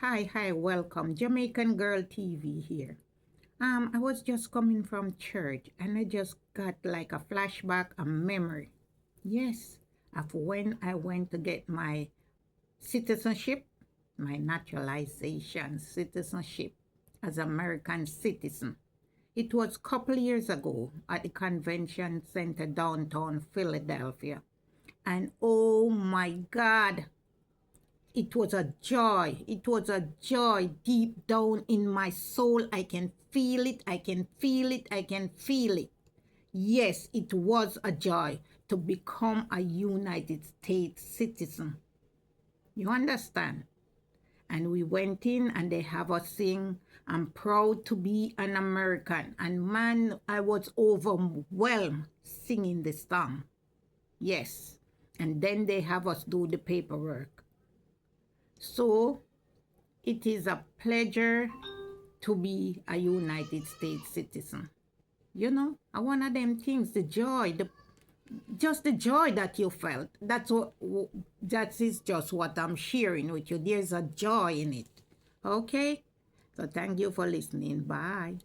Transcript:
Hi, welcome. Jamaican Girl TV here. I was just coming from church and I just got like a flashback, a memory. Yes, of when I went to get my citizenship, my naturalization citizenship as American citizen. It was a couple years ago at the convention center downtown Philadelphia. And oh my God, it was a joy. It was a joy deep down in my soul. I can feel it. I can feel it. I can feel it. Yes, it was a joy to become a United States citizen. You understand? And we went in and they have us sing, I'm proud to be an American. And man, I was overwhelmed singing the song. Yes. And then they have us do the paperwork. So it is a pleasure to be a United States citizen. You know, one of them things, the joy, just the joy that you felt. That is just what I'm sharing with you. There's a joy in it. Okay? So thank you for listening. Bye.